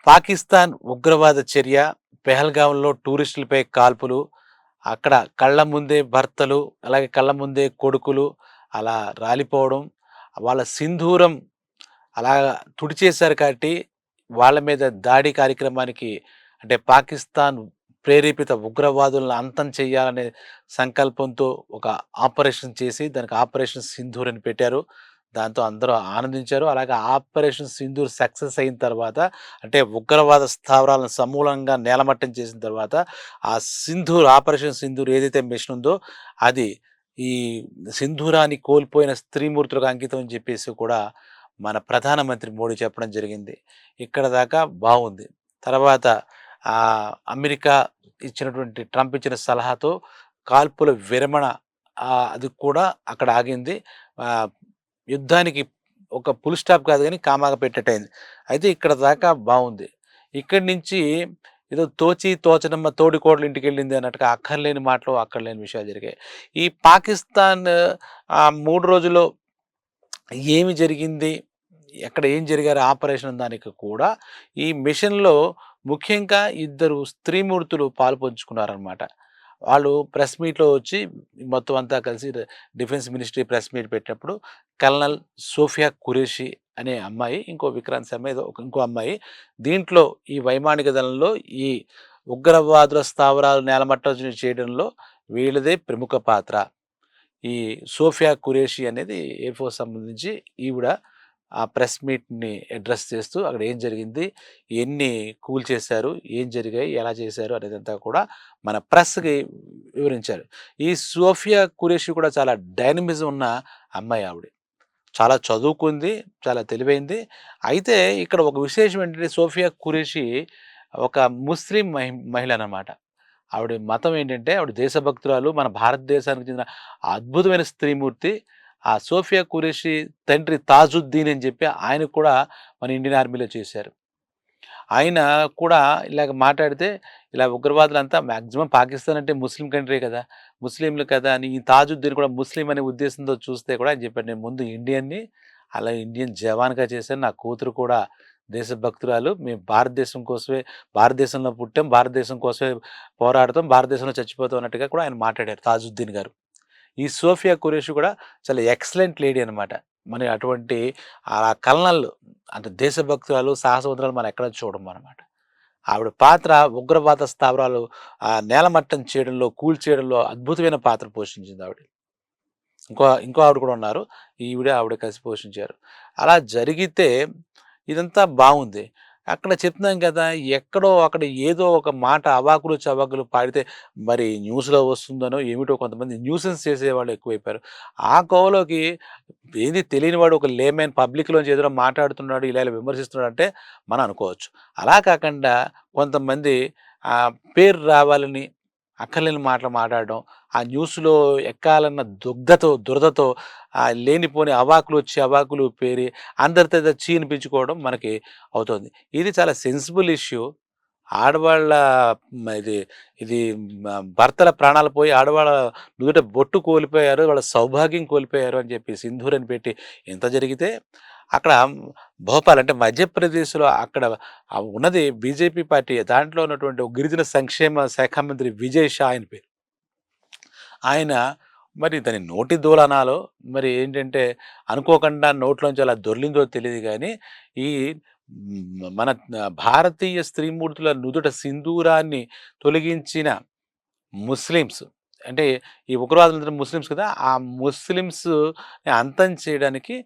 పాకిస్తాన్ ఉగ్రవాద చర్య, పెహల్గాంలో టూరిస్టులపై కాల్పులు, అక్కడ కళ్ళ ముందే భర్తలు, అలాగే కళ్ళ ముందే కొడుకులు అలా రాలిపోవడం, వాళ్ళ సింధూరం అలా తుడిచేశారు కాబట్టి వాళ్ళ మీద దాడి కార్యక్రమానికి అంటే పాకిస్తాన్ ప్రేరేపిత ఉగ్రవాదులను అంతం చేయాలనే సంకల్పంతో ఒక ఆపరేషన్ చేసి దానికి ఆపరేషన్ సింధూర్ అని పెట్టారు. దాంతో అందరూ ఆనందించారు. అలాగే ఆపరేషన్ సింధూర్ సక్సెస్ అయిన తర్వాత అంటే ఉగ్రవాద స్థావరాలను సమూలంగా నేలమట్టం చేసిన తర్వాత ఆ సింధూర్ ఆపరేషన్ సింధూర్ ఏదైతే మిషన్ ఉందో అది ఈ సింధూరాన్ని కోల్పోయిన స్త్రీమూర్తులకు అంకితం అని చెప్పేసి కూడా మన ప్రధానమంత్రి మోడీ చెప్పడం జరిగింది. ఇక్కడ దాకా బావుంది. తర్వాత అమెరికా ఇచ్చినటువంటి ట్రంప్ ఇచ్చిన సలహాతో కాల్పుల విరమణ అది కూడా అక్కడ ఆగింది. ఆహ్, యుద్ధానికి ఒక ఫుల్ స్టాప్ కాదు గానీ కామాగా పెట్టేట్టయింది. అయితే ఇక్కడ దాకా బావుంది. ఇక్కడి నుంచి ఏదో తోచి తోచనమ్మ తోడికోడలు ఇంటికెళ్ళింది అన్నట్టుగా అక్కర్లేని మాటలు, అక్కర్లేని విషయాలు జరిగాయి. ఈ పాకిస్తాన్ 3 రోజుల్లో ఏమి జరిగింది? ఎక్కడ ఏం జరిగారు ఆపరేషన్ దానికి కూడా ఈ మిషన్‌లో ముఖ్యంగా ఇద్దరు స్త్రీమూర్తులు పాలుపంచుకున్నారనమాట. వాళ్ళు ప్రెస్ మీట్‌లో వచ్చి మొత్తం అంతా కలిసి డిఫెన్స్ మినిస్ట్రీ ప్రెస్ మీట్ పెట్టినప్పుడు కల్నల్ సోఫియా ఖురేషి అనే అమ్మాయి, ఇంకో విక్రాంత్ శర్మ ఏదో ఇంకో అమ్మాయి దీంట్లో ఈ వైమానిక దళంలో ఈ ఉగ్రవాదుల స్థావరాలు నేలమట్టం చేయడంలో వీళ్ళదే ప్రముఖ పాత్ర. ఈ సోఫియా ఖురేషి అనేది ఎయిర్ ఫోర్స్ సంబంధించి ఈవిడ ఆ ప్రెస్ మీట్‌ని అడ్రెస్ చేస్తూ అక్కడ ఏం జరిగింది? ఎన్ని కూల్చేశారు? ఏం జరిగాయి? ఎలా చేశారు? అనేదంతా కూడా మన ప్రెస్‌కి వివరించారు. ఈ సోఫియా ఖురేషి కూడా చాలా డైనమిజం ఉన్న అమ్మాయి ఆవిడ. చాలా చదువుకుంది. చాలా తెలివైంది. అయితే ఇక్కడ ఒక విశేషం ఏంటంటే సోఫియా ఖురేషి ఒక ముస్లిం మహిళనమాట. ఆవిడ మతం ఏంటంటే ఆవిడ దేశభక్తురాలు. మన భారతదేశానికి చెందిన అద్భుతమైన స్త్రీమూర్తి. ఆ సోఫియా ఖురేషి తండ్రి తాజుద్దీన్ అని చెప్పి ఆయనకు కూడా మన ఇండియన్ ఆర్మీలో చేశారు. ఆయన కూడా ఇలాగ మాట్లాడితే ఇలా ఉగ్రవాదులంతా మాక్సిమం పాకిస్తాన్ అంటే ముస్లిం కంట్రీ కదా! ముస్లింలు కదా అని ఈ తాజుద్దీన్ కూడా ముస్లిం అనే ఉద్దేశంతో చూస్తే కూడా ఆయన చెప్పాడు. నేను ముందు ఇండియన్‌ని, అలా ఇండియన్ జవాన్‌గా చేశాను. నా కూతురు కూడా దేశభక్తురాలు. మేము భారతదేశం కోసమే భారతదేశంలో పుట్టాం. భారతదేశం కోసమే పోరాడతాం. భారతదేశంలో చచ్చిపోతాం అన్నట్టుగా కూడా ఆయన మాట్లాడారు తాజుద్దీన్ గారు. ఈ సోఫియా ఖురేషి కూడా చాలా ఎక్సలెంట్ లేడీ అనమాట. మరి అటువంటి కల్నల్ అంటే దేశభక్తురాలు, సాహసవంతురాలు మనం ఎక్కడ చూడమనమాట. ఆవిడ పాత్ర ఉగ్రవాద స్థావరాలు నేలమట్టం చేయడంలో, కూల్చేయడంలో అద్భుతమైన పాత్ర పోషించింది ఆవిడ. ఇంకో ఆవిడ కూడా ఉన్నారు. ఆవిడ కలిసి పోషించారు. అలా జరిగితే ఇదంతా బావుంది. అక్కడ చెప్తున్నాం కదా! ఎక్కడో అక్కడ ఏదో ఒక మాట అవాకులు చవాకులు పాడితే మరి న్యూస్‌లో వస్తుందనో ఏమిటో కొంతమంది న్యూసెన్స్ చేసేవాళ్ళు ఎక్కువైపోయారు. ఆ కోవలోకి ఏది తెలియనివాడు ఒక లేమన్ పబ్లిక్‌లోంచి ఏదైనా మాట్లాడుతున్నాడు, ఇలా ఇలా విమర్శిస్తున్నాడంటే మనం అనుకోవచ్చు. అలా కాకుండా కొంతమంది పేరు రావాలని అక్కర్లేని మాటలు మాట్లాడడం, ఆ న్యూస్‌లో ఎక్కాలన్న దురదతో లేనిపోని అవాకులు పేరి అందరితో ఏదో చీ అనిపించుకోవడం మనకి అవుతుంది. ఇది చాలా సెన్సిబుల్ ఇష్యూ. ఆడవాళ్ళ ఇది ఇది భర్తల ప్రాణాలు పోయి ఆడవాళ్ళ నుదుట బొట్టు కోల్పోయారు. వాళ్ళ సౌభాగ్యం కోల్పోయారు అని చెప్పి సింధూర్ అని పెట్టి ఇంత జరిగితే అక్కడ భోపాల్ అంటే మధ్యప్రదేశ్‌లో అక్కడ ఉన్నది బీజేపీ పార్టీ. దాంట్లో ఉన్నటువంటి ఒక గిరిజన సంక్షేమ శాఖ మంత్రి విజయ్ షా ఆయన పేరు. ఆయన మరి దాన్ని నోటి దూలనాలో మరి ఏంటంటే అనుకోకుండా నోట్లోంచి అలా దొర్లిందో తెలీదు గానీ, ఈ మన భారతీయ స్త్రీమూర్తుల నుదుట సింధూరాన్ని తొలగించిన ముస్లిమ్స్ అంటే ఈ ఉగ్రవాదులందరూ ముస్లిమ్స్ కదా! ఆ ముస్లిమ్స్‌ని అంతం చేయడానికి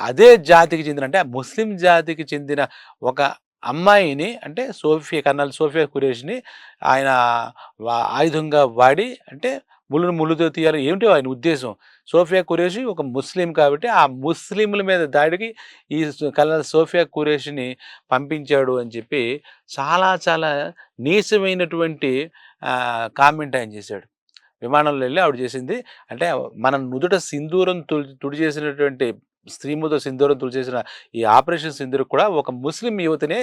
అదే జాతికి చెందిన అంటే ముస్లిం జాతికి చెందిన ఒక అమ్మాయిని అంటే కర్నల్ సోఫియా ఖురేషిని ఆయన ఆయుధంగా వాడి అంటే ముళ్ళును ముళ్ళుతో తీయాలి ఏమిటో ఆయన ఉద్దేశం. సోఫియా ఖురేషి ఒక ముస్లిం కాబట్టి ఆ ముస్లింల మీద దాడికి ఈ కర్నల్ సోఫియా ఖురేషిని పంపించాడు అని చెప్పి చాలా చాలా నీచమైనటువంటి కామెంట్ ఆయన చేశాడు. విమానంలో ఎళ్లి ఆవిడ చేసింది. అంటే మన నుదుట సింధూరం తుడిచేసినటువంటి స్త్రీముతో సింధూరం తుడిచేసిన ఈ ఆపరేషన్ సింధూర్ కూడా ఒక ముస్లిం యువతినే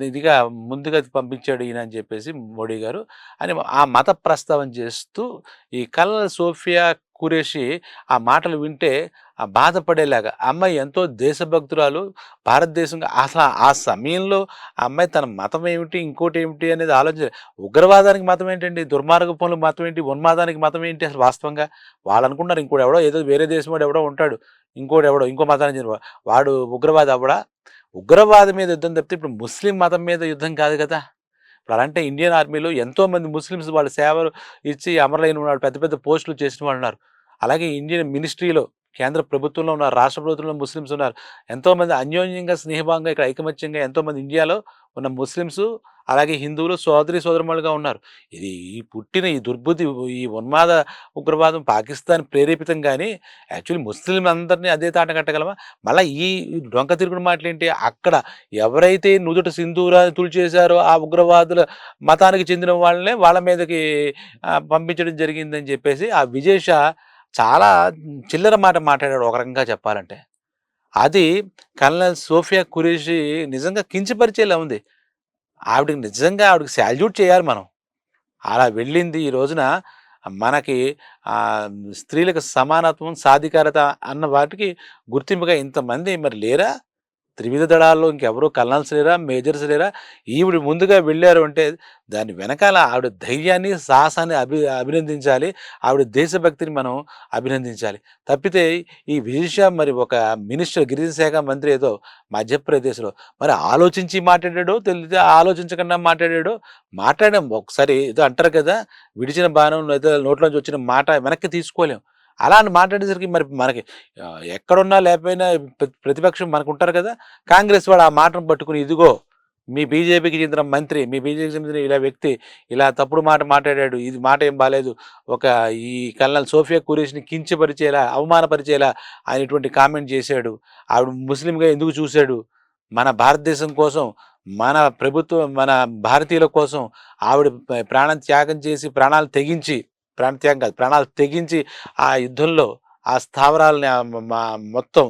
ఇదిగా ముందుగా పంపించాడు ఈయన అని చెప్పేసి మోడీ గారు అని ఆ మత ప్రస్తావన చేస్తూ ఈ కల్నల్ సోఫియా ఖురేషి ఆ మాటలు వింటే బాధపడేలాగా ఆ అమ్మాయి ఎంతో దేశభక్తురాలు, భారతదేశం అసలు ఆ సమయంలో ఆ అమ్మాయి తన మతం ఏమిటి, ఇంకోటేమిటి అనేది ఉగ్రవాదానికి మతం ఏంటండి? దుర్మార్గ పనులకు మతం ఏంటి? ఉన్మాదానికి మతం ఏంటి అసలు వాస్తవంగా? వాళ్ళనుకుంటున్నారు ఇంకోడెవడో ఏదో వేరే దేశం వాడు ఎవడో ఉంటాడు. ఇంకోడెవడో ఇంకో మతానికి చెందిన వాడు ఉగ్రవాది అవ్వడా? ఉగ్రవాదం మీద యుద్ధం తప్పితే ఇప్పుడు ముస్లిం మతం మీద యుద్ధం కాదు కదా! ఇప్పుడు అలాంటి ఇండియన్ ఆర్మీలో ఎంతోమంది ముస్లిమ్స్ వాళ్ళ సేవలు ఇచ్చి అమరులైన వాళ్ళు పెద్ద పెద్ద పోస్టులు చేసిన వాళ్ళు ఉన్నారు. అలాగే ఇండియన్ మినిస్ట్రీలో కేంద్ర ప్రభుత్వంలో ఉన్నారు, రాష్ట్ర ప్రభుత్వంలో ముస్లిమ్స్ ఉన్నారు. ఎంతోమంది అన్యోన్యంగా, స్నేహభావంగా ఇక్కడ ఐకమత్యంగా ఎంతోమంది ఇండియాలో ఉన్న ముస్లిమ్స్ అలాగే హిందువులు సోదరి సోదరుమణులుగా ఉన్నారు. ఇది ఈ పుట్టిన ఈ దుర్బుద్ధి ఈ ఉన్మాద ఉగ్రవాదం పాకిస్తాన్ ప్రేరేపితం గానీ యాక్చువల్లీ ముస్లిం అందరినీ అదే తాట కట్టగలమా? మళ్ళా ఈ డొంక తిరుగుడు మాటలేంటి? అక్కడ ఎవరైతే నుదుట సింధూరాన్ని తుడిచేశారో ఆ ఉగ్రవాదుల మతానికి చెందిన వాళ్ళనే వాళ్ళ మీదకి పంపించడం జరిగిందని చెప్పేసి ఆ విజయ్ షా చాలా చిల్లర మాట మాట్లాడాడు ఒక రకంగా చెప్పాలంటే. అది కల్నల్ సోఫియా ఖురేషి నిజంగా కించపరిచేలా ఉంది. ఆవిడకి సాల్యూట్ చేయాలి మనం. అలా వెళ్ళింది ఈ రోజున మనకి స్త్రీలకు సమానత్వం, సాధికారత అన్న వాటికి గుర్తింపుగా ఇంతమంది మరి లేరా? త్రివిధ దళాల్లో ఇంకెవరు కల్నల్స్ లేరా? మేజర్స్ లేరా? ఈవిడ ముందుగా వెళ్లారు అంటే దాని వెనకాల ఆవిడ ధైర్యాన్ని, సాహసాన్ని అభినందించాలి. ఆవిడ దేశభక్తిని మనం అభినందించాలి. తప్పితే ఈ విదిషా మరి ఒక మినిస్టర్ గిరిజన శాఖ మంత్రి ఏదో మధ్యప్రదేశ్‌లో మరి ఆలోచించి మాట్లాడాడో తెలియదు ఆలోచించకుండా మాట్లాడాడో మాట్లాడాం. ఒకసారి ఏదో అంటారు కదా! విడిచిన బాణం ఏదో నోట్లోంచి వచ్చిన మాట వెనక్కి తీసుకోలేం. అలా అని మాట్లాడేసరికి మరి మనకి ఎక్కడున్నా లేకపోయినా ప్రతిపక్షం మనకుంటారు కదా! కాంగ్రెస్ వాడు ఆ మాటను పట్టుకుని ఇదిగో మీ బీజేపీకి చెందిన మంత్రి, మీ బీజేపీకి చెందిన ఇలా వ్యక్తి ఇలా తప్పుడు మాట మాట్లాడాడు. ఇది మాట ఏం బాలేదు. ఒక ఈ కల్నల్ సోఫియా ఖురేషిని కించపరిచేలా, అవమానపరిచేలా ఆయన ఇటువంటి కామెంట్ చేశాడు. ఆవిడ ముస్లింగా ఎందుకు చూశాడు? మన భారతదేశం కోసం, మన ప్రభుత్వం, మన భారతీయుల కోసం ఆవిడ ప్రాణం త్యాగం చేసి, ప్రాణత్యాగం కాదు ప్రాణాలు తెగించి ఆ యుద్ధంలో ఆ స్థావరాలని మొత్తం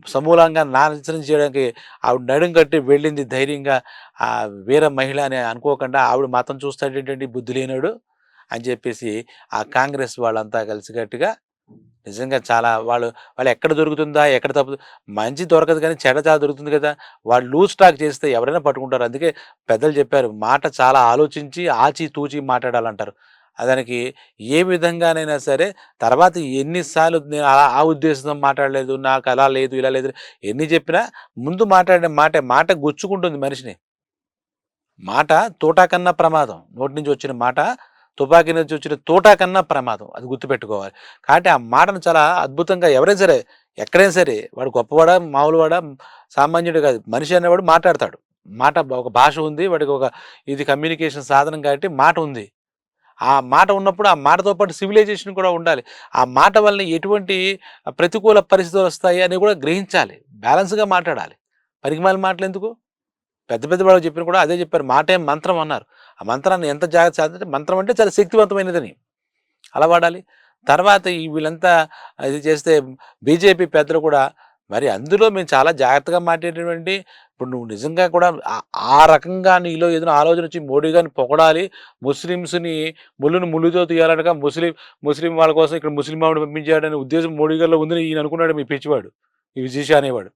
సమూలంగా నాశనం చేయడానికి ఆవిడ నడుం కట్టి వెళ్ళింది ధైర్యంగా. ఆ వీర మహిళ అని అనుకోకుండా ఆవిడ మతం చూస్తాడేంటండి బుద్ధి లేనాడు అని చెప్పేసి ఆ కాంగ్రెస్ వాళ్ళంతా కలిసికట్టుగా నిజంగా చాలా వాళ్ళు ఎక్కడ దొరుకుతుందా, ఎక్కడ తప్పు మంచి దొరకదు కానీ చెడ్డ చాలా దొరుకుతుంది కదా! వాళ్ళు లూజ్ టాక్ చేస్తే ఎవరైనా పట్టుకుంటారు. అందుకే పెద్దలు చెప్పారు మాట చాలా ఆలోచించి ఆచి తూచి మాట్లాడాలంటారు. దానికి ఏ విధంగానైనా సరే తర్వాత ఎన్నిసార్లు నేను ఆ ఉద్దేశంతో మాట్లాడలేదు, నాకు అలా లేదు, ఇలా లేదు ఎన్ని చెప్పినా ముందు మాట్లాడిన మాట గుచ్చుకుంటుంది మనిషిని. మాట తోటా కన్నా ప్రమాదం. నోటి నుంచి వచ్చిన మాట తుపాకీ నుంచి వచ్చిన తోటా కన్నా ప్రమాదం. అది గుర్తుపెట్టుకోవాలి. కాబట్టి ఆ మాటను చాలా అద్భుతంగా ఎవరైనా సరే, ఎక్కడైనా సరే వాడు గొప్పవాడా, మామూలువాడా, సామాన్యుడు కాదు. మనిషి అనేవాడు మాట్లాడతాడు. మాట ఒక భాష ఉంది. వాడికి ఒక ఇది కమ్యూనికేషన్ సాధనం కాబట్టి మాట ఉంది. ఆ మాట ఉన్నప్పుడు ఆ మాటతో పాటు సివిలైజేషన్ కూడా ఉండాలి. ఆ మాట వలన ఎటువంటి ప్రతికూల పరిస్థితులు వస్తాయి అని కూడా గ్రహించాలి. బ్యాలెన్స్‌గా మాట్లాడాలి. పనికిమాలిన మాటలెందుకు? పెద్ద పెద్ద వాళ్ళు చెప్పిన కూడా అదే చెప్పారు. మాటే మంత్రం అన్నారు. ఆ మంత్రాన్ని ఎంత జాగ్రత్త సాధించాలి మంత్రం అంటే చాలా శక్తివంతమైనదని. అలా వాడాలి. తర్వాత వీళ్ళంతా ఇది చేస్తే బీజేపీ పెద్దలు కూడా మరి అందులో మేము చాలా జాగ్రత్తగా మాట్లాడేటువంటి ఇప్పుడు నువ్వు నిజంగా కూడా ఆ రకంగా నీలో ఏదైనా ఆలోచన వచ్చి మోడీ గారిని పొగడాలి, ముస్లిమ్స్‌ని ముళ్ళుతో తీయాలనగా ముస్లిం వాళ్ళ కోసం ఇక్కడ ముస్లిం ఆవిడని పంపించాడనే ఉద్దేశం మోడీ గారిలో ఉందని ఈయన అనుకున్నాడు మీ పిచ్చివాడు. ఈ విజయ్ షా అనేవాడు.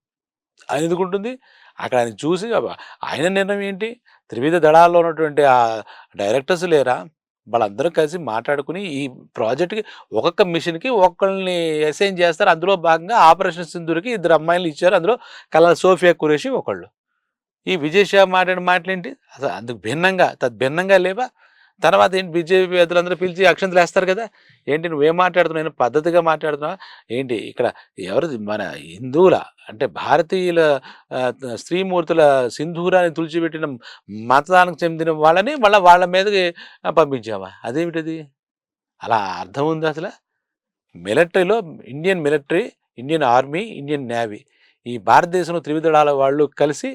ఆయన ఎందుకుంటుంది? అక్కడ ఆయన చూసి ఆయన నిర్ణయం ఏంటి? త్రివిధ దళాల్లో ఉన్నటువంటి డైరెక్టర్స్ లేరా? వాళ్ళందరూ కలిసి మాట్లాడుకుని ఈ ప్రాజెక్ట్‌కి ఒక్కొక్క మిషన్‌కి ఒక్కొక్కళ్ళని అసైన్ చేస్తారు. అందులో భాగంగా ఆపరేషన్ సింధూర్‌కి ఇద్దరు అమ్మాయిలని ఇచ్చారు. అందులో కల్నల్ సోఫియా ఖురేషి ఒకళ్ళు. ఈ విజయ్ షా మాట్లాడిన మాటలేంటి? అసలు అందుకు భిన్నంగా తద్భిన్నంగా లేవా? తర్వాత ఏంటి బీజేపీ పెద్దలందరూ పిలిచి అక్షింతలేస్తారు కదా! ఏంటి నువ్వేం మాట్లాడుతున్నావు? ఏమైనా పద్ధతిగా మాట్లాడుతున్నావా? ఏంటి ఇక్కడ ఎవరిది మన హిందువుల అంటే భారతీయుల స్త్రీమూర్తుల సింధూరాన్ని తుడిచిపెట్టిన మతానికి చెందిన వాళ్ళని మళ్ళా వాళ్ళ మీదకి పంపించావా? అదేమిటది? అలా అర్థం ఉందా అసల? మిలిటరీలో Indian military, Indian army, Indian navy ఈ భారతదేశంలో త్రివిధ దళాల వాళ్ళు కలిసి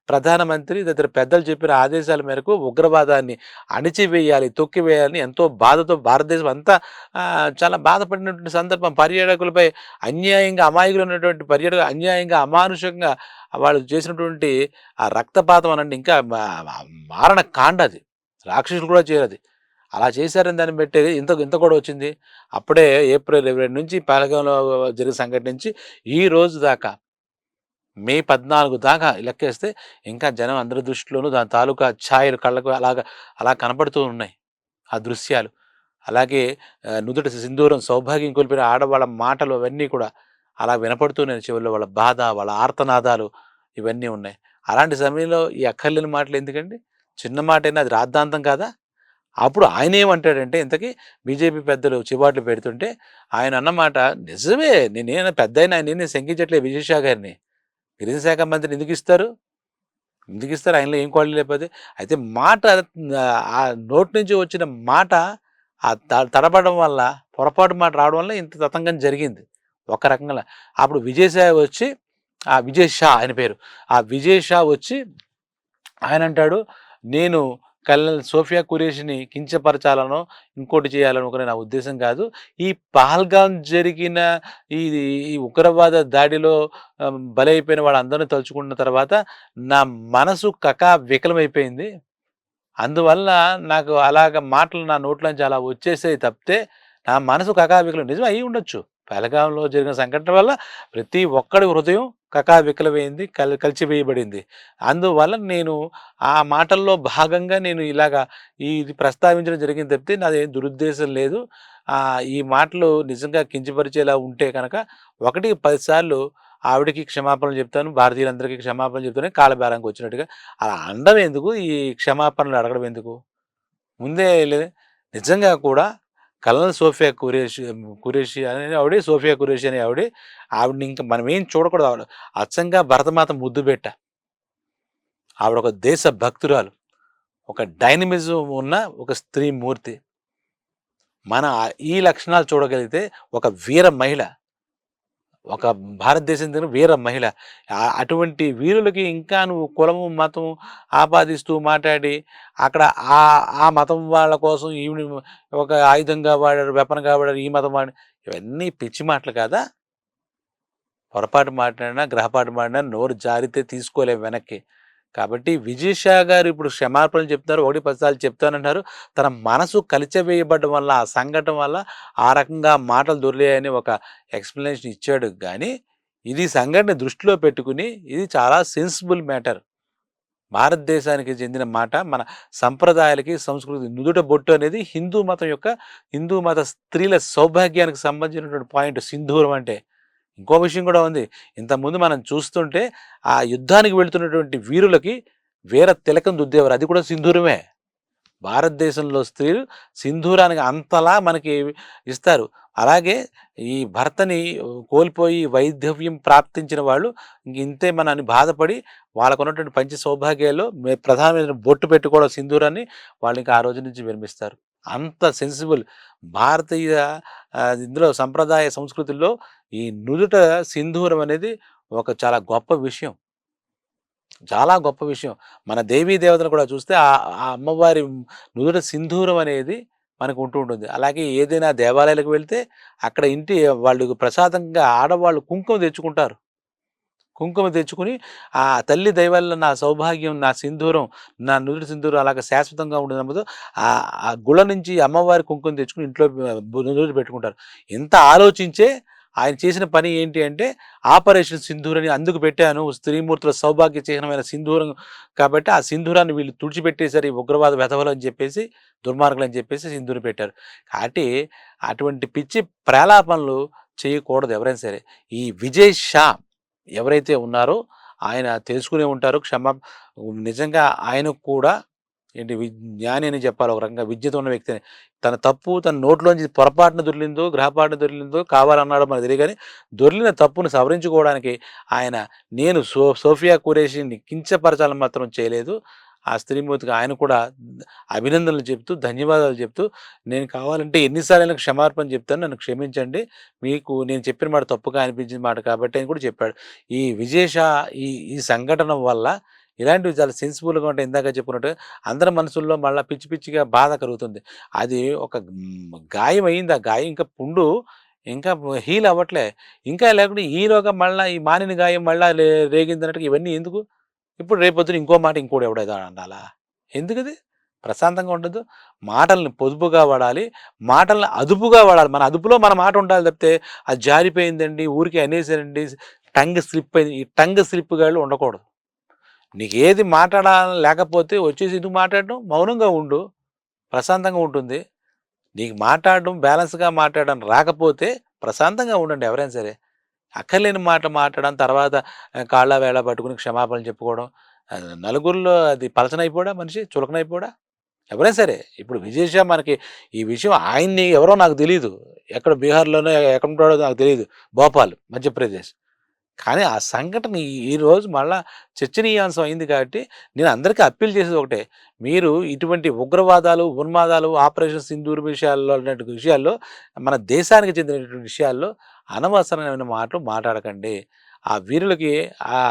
ప్రధానమంత్రి తదితర పెద్దలు చెప్పిన ఆదేశాల మేరకు ఉగ్రవాదాన్ని అణిచివేయాలి, తొక్కివేయాలని ఎంతో బాధతో భారతదేశం అంతా చాలా బాధపడినటువంటి సందర్భం. పర్యాటకులపై అన్యాయంగా అమాయకులైనటువంటి పర్యాటకులు అన్యాయంగా అమానుషంగా వాళ్ళు చేసినటువంటి ఆ రక్తపాతం అనండి ఇంకా మారణ కాండ అది. రాక్షసులు కూడా చేయరది. అలా చేశారని దాన్ని బట్టి ఇంత ఇంత కూడా వచ్చింది. అప్పుడే ఏప్రిల్ 22 నుంచి పహల్గామ్‌లో జరిగిన సంఘటన నుంచి ఈ రోజు దాకా మే 14 దాకా లెక్కేస్తే ఇంకా జనం అందరి దృష్టిలోనూ దాని తాలూకా ఛాయలు కళ్ళకు అలా కనపడుతూ ఉన్నాయి. ఆ దృశ్యాలు. అలాగే నుదుట సింధూరం సౌభాగ్యం కోల్పోయిన ఆడవాళ్ళ మాటలు అవన్నీ కూడా అలా వినపడుతూనే చెవుల్లో వాళ్ళ బాధ, వాళ్ళ ఆర్తనాదాలు ఇవన్నీ ఉన్నాయి. అలాంటి సమయంలో ఈ అక్కర్లేని మాటలు ఎందుకండి? చిన్న మాటైనా అది రాద్ధాంతం కాదా? అప్పుడు ఆయనేమంటాడంటే ఇంతకీ బీజేపీ పెద్దలు చివాట్లు పెడుతుంటే ఆయన అన్నమాట నిజమే. పెద్దాయన నేనేం శంకించట్లేదు విజయ్ షా గారిని. గిరిజన శాఖ మంత్రిని ఎందుకిస్తారు? ఎందుకిస్తారు? ఆయనలో ఏం క్వాలిటీ లేకపోతే? అయితే మాట ఆ నోటి నుంచి వచ్చిన మాట తడబడడం వల్ల, పొరపాటు మాట రావడం వల్ల ఇంత తతంగం జరిగింది. ఒక రకంగా. అప్పుడు విజయసాయి వచ్చి విజయ్ షా ఆయన పేరు. ఆ విజయ్ షా వచ్చి ఆయనంటాడు, నేను సోఫియా ఖురేషిని కించపరచాలనో, ఇంకోటి చేయాలనో కూడా నా ఉద్దేశం కాదు. ఈ పహల్గామ్ జరిగిన ఈ ఈ ఉగ్రవాద దాడిలో బలైపోయిన వాళ్ళందరిని తలుచుకున్న తర్వాత నా మనసు వికలమైపోయింది. అందువల్ల నాకు అలాగ మాటలు నా నోట్లోంచి అలా వచ్చేసాయి తప్పితే, నా మనసు కకావికలం నిజం అయ్యి ఉండొచ్చు. పహల్గామ్‌లో జరిగిన సంఘటన వల్ల ప్రతి ఒక్కడి హృదయం కకావికలమైంది, కలిచివేయబడింది. అందువల్ల నేను ఆ మాటల్లో భాగంగా నేను ఇలాగా ఇది ప్రస్తావించడం జరిగింది తప్పితే నాదేం దురుద్దేశం లేదు. ఈ మాటలు నిజంగా కించపరిచేలా ఉంటే కనుక 1కి 10 సార్లు ఆవిడకి క్షమాపణలు చెప్తాను, భారతీయులందరికీ క్షమాపణలు చెప్తాను కాలబేరానికి వచ్చినట్టుగా. అలా అనడం ఎందుకు? ఈ క్షమాపణలు అడగడం ఎందుకు? ముందే నిజంగా కూడా కల్నల్ సోఫియా ఖురేషి అనే ఆవిడే, సోఫియా ఖురేషి అనే ఆవిడే. ఆవిడని ఇంకా మనం ఏం చూడకూడదు. ఆవిడ అచ్చంగా భరతమాత ముద్దుబిడ్డ. ఆవిడ ఒక దేశ భక్తురాలు. ఒక డైనమిజం ఉన్న ఒక స్త్రీ మూర్తి. మన ఈ లక్షణాలు చూడగలిగితే ఒక వీర మహిళ. ఒక భారతదేశం దగ్గర వీర మహిళ. అటువంటి వీరులకి ఇంకా నువ్వు కులము, మతం ఆపాదిస్తూ మాట్లాడి అక్కడ ఆ మతం వాళ్ళ కోసం ఈవిని ఒక ఆయుధంగా వాడారు, వెపన్‌గా వాడారు, ఈ మతం వాడి ఇవన్నీ పిచ్చి మాటలు కాదా? పొరపాటు మాట్లాడినా, గ్రహపాటు మాట్లాడినా నోరు జారితే తీసుకోలేం వెనక్కి. కాబట్టి విజయ్ షా గారు ఇప్పుడు క్షమాపణలు చెప్తున్నారు. 1, 10 సార్లు చెప్తానంటున్నారు. తన మనసు కలిచివేయబడ్డం వల్ల, ఆ సంఘటన వల్ల ఆ రకంగా మాటలు దొర్లాయని ఒక ఎక్స్‌ప్లనేషన్ ఇచ్చాడు గానీ, ఇది సంఘటన దృష్టిలో పెట్టుకుని ఇది చాలా సెన్సిబుల్ మ్యాటర్. భారతదేశానికి చెందిన మాట. మన సంప్రదాయాలకి, సంస్కృతి నుదుట బొట్టు అనేది హిందూ మత స్త్రీల సౌభాగ్యానికి సంబంధించినటువంటి పాయింట్ సింధూరం అంటే. ఇంకో విషయం కూడా ఉంది. ఇంతకుముందు మనం చూస్తుంటే ఆ యుద్ధానికి వెళ్తున్నటువంటి వీరులకి వీర తిలకం దుద్దేవారు. అది కూడా సింధూరమే. భారతదేశంలో స్త్రీలు సింధూరానికి అంతలా మనకి ఇస్తారు. అలాగే ఈ భర్తని కోల్పోయి వైధవ్యం ప్రాప్తించిన వాళ్ళు ఇంతే మనని బాధపడి వాళ్ళకున్నటువంటి పంచ సౌభాగ్యాల్లో ప్రధానమైన బొట్టు పెట్టుకోవడం సింధూరాన్ని వాళ్ళు ఇంకా ఆ రోజు నుంచి విరమిస్తారు. అంత సెన్సిబుల్ భారతీయ ఇందులో సంప్రదాయ సంస్కృతుల్లో ఈ నుదుట సింధూరం అనేది ఒక చాలా గొప్ప విషయం. చాలా గొప్ప విషయం. మన దేవీ దేవతలు కూడా చూస్తే ఆ అమ్మవారి నుదుట సింధూరం అనేది మనకు ఉంటూ ఉంటుంది. అలాగే ఏదైనా దేవాలయాలకు వెళ్తే అక్కడ వాళ్ళు ప్రసాదంగా ఆడవాళ్ళు కుంకుమ తెచ్చుకుంటారు. కుంకుమ తెచ్చుకొని ఆ తల్లి దయ వల్ల నా సౌభాగ్యం, నా సింధూరం, నా నుదుటి సింధూరం అలాగ శాశ్వతంగా ఉండడంతో ఆ గుళ్ళ నుంచి అమ్మవారి కుంకుమ తెచ్చుకొని ఇంట్లో నుదుట పెట్టుకుంటారు. ఇంత ఆలోచించే ఆయన చేసిన పని ఏంటి అంటే ఆపరేషన్ సింధూర్ అని అందుకు పెట్టాను. స్త్రీమూర్తుల సౌభాగ్య చిహ్నమైన సింధూరం కాబట్టి ఆ సింధూరాన్ని వీళ్ళు తుడిచిపెట్టేశారు ఈ ఉగ్రవాద వెధవలు అని చెప్పేసి, దుర్మార్గులు అని చెప్పేసి సింధూరం పెట్టారు. కాబట్టి అటువంటి పిచ్చి ప్రేలాపనలు చేయకూడదు ఎవరైనా సరే. ఈ విజయ్ షా ఎవరైతే ఉన్నారో ఆయన తెలుసుకునే ఉంటారు. నిజంగా ఆయనకు కూడా జ్ఞాని అని చెప్పాలి. ఒక రకంగా విద్యతో ఉన్న వ్యక్తిని. తన తప్పు తన నోట్లోంచి పొరపాటున దొర్లిందో, గ్రహపాటున దొర్లిందో, కావాలన్నాడో మనకు తెలియదు కానీ, దొర్లిన తప్పును సవరించుకోవడానికి ఆయన నేను సోఫియా ఖురేషిని కించపరచాలని మాత్రం చేయలేదు. ఆ స్త్రీమూర్తికి ఆయన కూడా అభినందనలు చెప్తూ, ధన్యవాదాలు చెప్తూ, నేను కావాలంటే ఎన్నిసార్లైనా క్షమాపణ చెప్తాను. నన్ను క్షమించండి. మీకు నేను చెప్పిన మాట తప్పుగా అనిపించిన మాట కాబట్టి అని కూడా చెప్పాడు. ఈ విజయ్ షా ఈ సంఘటన వల్ల ఇలాంటివి చాలా సెన్సిబుల్‌గా ఉంటాయి. ఇందాక చెప్పుకున్నట్టు అందరి మనసుల్లో మళ్ళా పిచ్చి పిచ్చిగా బాధ కలుగుతుంది. అది ఒక గాయం అయింది. ఆ గాయం ఇంకా పుండు ఇంకా హీల్ అవ్వట్లే. ఇంకా లేకుంటే ఈలోగా మళ్ళా ఈ మానిన గాయం మళ్ళా రేగిందన్నట్టుగా ఇవన్నీ ఎందుకు? ఇప్పుడు రేపొద్దున ఇంకో మాట ఇంకోడు ఎవడో ఏదో అనాలా? ఎందుకది? ప్రశాంతంగా ఉండదు. మాటల్ని పొదుపుగా వాడాలి. మాటల్ని అదుపుగా వాడాలి. మన అదుపులో మన మాట ఉండాలి తప్పితే, అది జారిపోయిందండి, ఊరికే అనేసానండి, టంగ్ స్లిప్ అయింది. ఈ టంగ్ స్లిప్ గాళ్ళు ఉండకూడదు. నీకేది మాట్లాడాలని లేకపోతే వచ్చేసి ఎందుకు మాట్లాడడం? మౌనంగా ఉండు. ప్రశాంతంగా ఉంటుంది. నీకు మాట్లాడడం బ్యాలెన్స్‌గా మాట్లాడడం రాకపోతే ప్రశాంతంగా ఉండండి ఎవరైనా సరే. అక్కర్లేని మాట మాట్లాడడం తర్వాత కాళ్ళ వేళ పట్టుకొని క్షమాపణలు చెప్పుకోవడం. నలుగురిలో అది పలచనైపోడా మనిషి? చులకనైపోడా? ఎవరైనా సరే. ఇప్పుడు విజయ్ షా మనకి ఈ విషయం ఆయన్ని ఎవరో నాకు తెలీదు. ఎక్కడ బీహార్‌లోనో ఎక్కడుంటాడో నాకు తెలీదు. భోపాల్, మధ్యప్రదేశ్. కానీ ఆ సంఘటన ఈరోజు మళ్ళా చర్చనీయాంశం అయింది కాబట్టి నేను అందరికీ అప్పీల్ చేసేది ఒకటే. మీరు ఇటువంటి ఉగ్రవాదాలు, ఉన్మాదాలు, ఆపరేషన్ సింధూర్ విషయాల్లో లాంటి విషయాల్లో మన దేశానికి చెందినటువంటి విషయాల్లో అనవసరమైన మాటలు మాట్లాడకండి. ఆ వీరులకి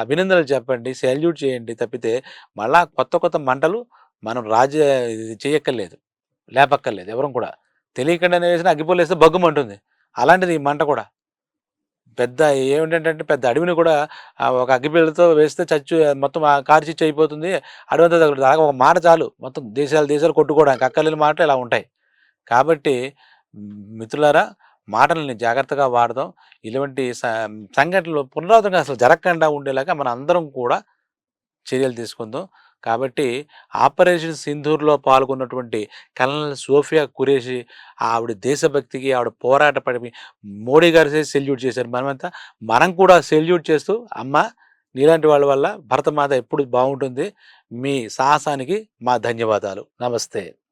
అభినందనలు చెప్పండి. సెల్యూట్ చేయండి తప్పితే మళ్ళా కొత్త కొత్త మంటలు మనం ఇది చేయక్కర్లేదు. లేపక్కర్లేదు ఎవరం కూడా. తెలియకుండానే వేసిన అగ్గిపుల్లేస్తే భగ్గుమంటుంది. అలాంటిది ఈ మంట కూడా. పెద్ద ఏమిటంటే పెద్ద అడవిని కూడా ఒక అగ్గిపుల్లతో వేస్తే మొత్తం కార్చిచ్చు అయిపోతుంది. అడవంతా తగులుతుంది. అలాగే ఒక మాట చాలు మొత్తం దేశాలు దేశాలు కొట్టుకోవడానికి. అక్కర్లేని మాటలు ఇలా ఉంటాయి. కాబట్టి మిత్రులారా, మాటల్ని జాగ్రత్తగా వాడదాం. ఇటువంటి సంఘటనలు పునరావృతంగా అసలు జరగకుండా ఉండేలాగా మన అందరం కూడా చర్యలు తీసుకుందాం. కాబట్టి ఆపరేషన్ సింధూర్‌లో పాల్గొన్నటువంటి కల్నల్ సోఫియా ఖురేషి ఆవిడ దేశభక్తికి, ఆవిడ పోరాట పటిమి మోడీ గారు సెల్యూట్ చేశారు. మనం కూడా సెల్యూట్ చేస్తూ అమ్మ నీలాంటి వాళ్ళ వల్ల భరతమాత ఎప్పుడు బాగుంటుంది. మీ సాహసానికి మా ధన్యవాదాలు. నమస్తే.